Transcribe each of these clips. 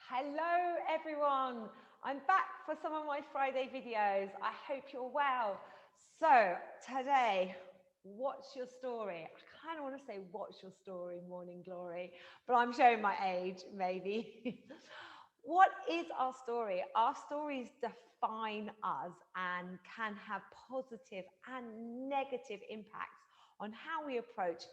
Hello everyone, I'm back for some of my Friday videos. I hope you're well. So today, what's your story? I kind of want to say what's your story, Morning Glory, but I'm showing my age maybe. What is our story? Our stories define us and can have positive and negative impacts on how we approach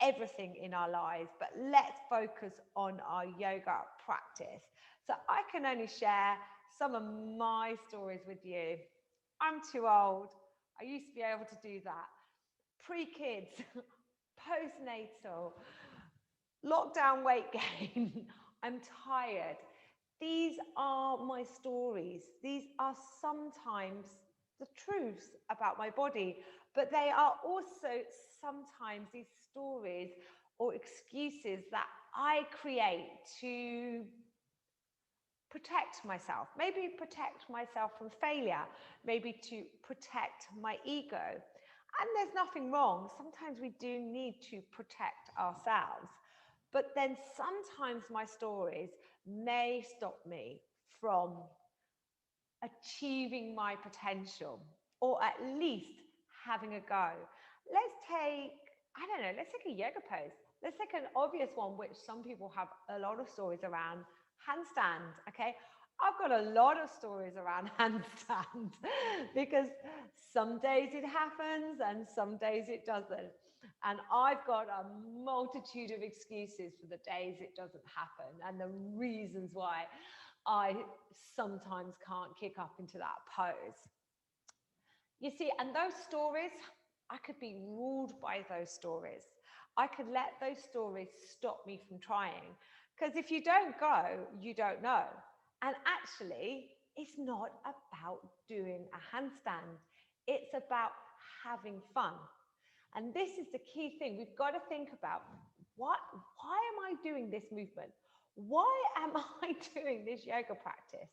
everything in our lives. But let's focus on our yoga practice. So I can only share some of my stories with you. I'm too old. I used to be able to do that. Pre-kids, postnatal, lockdown weight gain. I'm tired. These are my stories. These are sometimes the truths about my body, but they are also sometimes these stories or excuses that I create to protect myself, maybe protect myself from failure, maybe to protect my ego. And there's nothing wrong. Sometimes we do need to protect ourselves. But then sometimes my stories may stop me from achieving my potential or at least having a go. Let's take, I don't know, let's take a yoga pose. Let's take an obvious one, which some people have a lot of stories around handstand. Okay. I've got a lot of stories around handstand because some days it happens and some days it doesn't. And I've got a multitude of excuses for the days it doesn't happen and the reasons why I sometimes can't kick up into that pose. You see, and those stories, I could be ruled by those stories. I could let those stories stop me from trying. Because if you don't go, you don't know. And actually, it's not about doing a handstand, it's about having fun. And this is the key thing. We've got to think about why am I doing this movement? Why am I doing this yoga practice?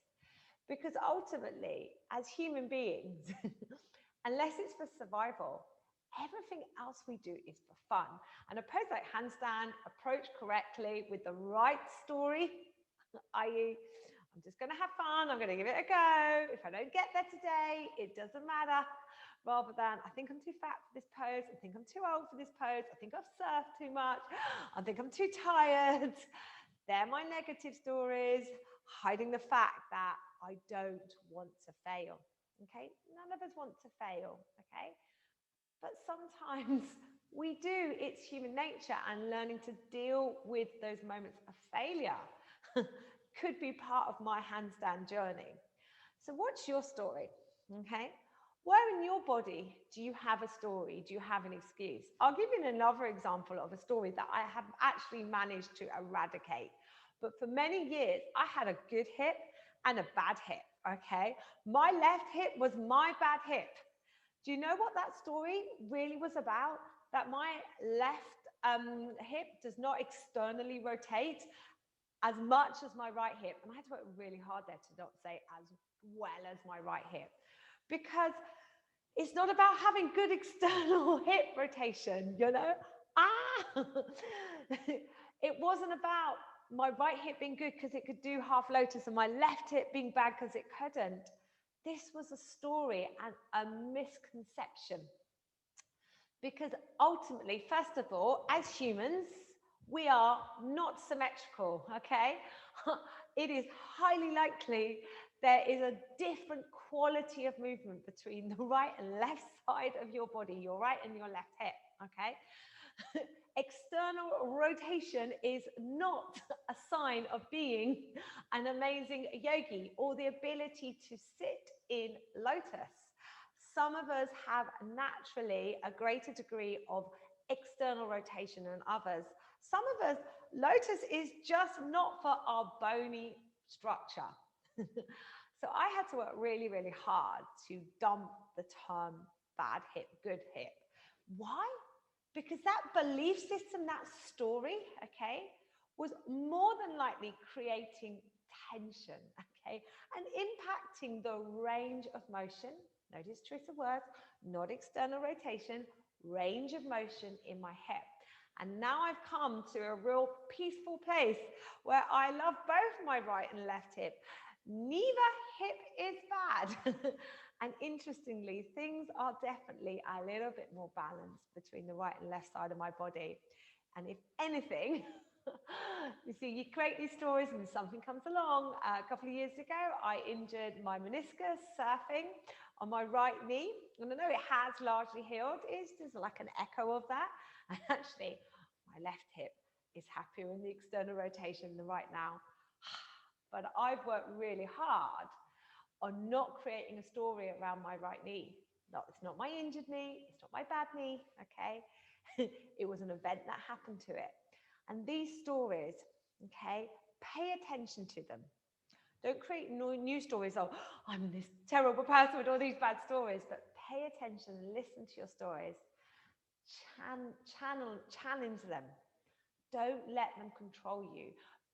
Because ultimately, as human beings, unless it's for survival, everything else we do is for fun. And a pose like handstand, approached correctly with the right story, i.e., I'm just going to have fun, I'm going to give it a go. If I don't get there today, it doesn't matter. Rather than, I think I'm too fat for this pose, I think I'm too old for this pose, I think I've surfed too much, I think I'm too tired. They're my negative stories, hiding the fact that I don't want to fail. Okay, none of us want to fail. Okay, but sometimes we do. It's human nature, and learning to deal with those moments of failure could be part of my handstand journey. So, what's your story? Okay, where in your body do you have a story? Do you have an excuse? I'll give you another example of a story that I have actually managed to eradicate. But for many years, I had a good hip and a bad hip. Okay, my left hip was my bad hip. Do you know what that story really was about? That my left hip does not externally rotate as much as my right hip. And I had to work really hard there to not say as well as my right hip. Because it's not about having good external hip rotation, you know? Ah! It wasn't about my right hip being good because it could do half lotus and my left hip being bad because it couldn't. This was a story and a misconception. Because ultimately, first of all, as humans, we are not symmetrical, okay? It is highly likely there is a different quality of movement between the right and left side of your body, your right and your left hip, okay? External rotation is not a sign of being an amazing yogi or the ability to sit in lotus. Some of us have naturally a greater degree of external rotation than others. Some of us, lotus is just not for our bony structure. So I had to work really, really hard to dump the term bad hip, good hip. Why? Because that belief system, that story, okay, was more than likely creating tension, okay, and impacting the range of motion. Notice choice of words, not external rotation, range of motion in my hip. And now I've come to a real peaceful place where I love both my right and left hip. Neither hip is bad. And interestingly, things are definitely a little bit more balanced between the right and left side of my body. And if anything, you see, you create these stories and something comes along. A couple of years ago, I injured my meniscus surfing on my right knee. And I know it has largely healed. It's just like an echo of that. And actually, my left hip is happier in the external rotation than right now. But I've worked really hard on not creating a story around my right knee. No, it's not my injured knee, it's not my bad knee, okay? It was an event that happened to it. And these stories, okay, pay attention to them. Don't create new stories of, I'm this terrible person with all these bad stories, but pay attention, listen to your stories, challenge them. Don't let them control you.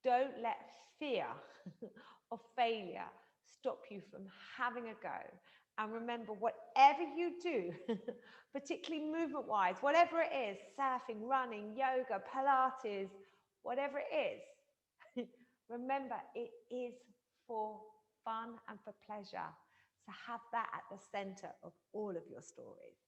Don't let fear of failure stop you from having a go. And remember, whatever you do, particularly movement wise, whatever it is, surfing, running, yoga, Pilates, whatever it is, remember it is for fun and for pleasure. So have that at the center of all of your stories.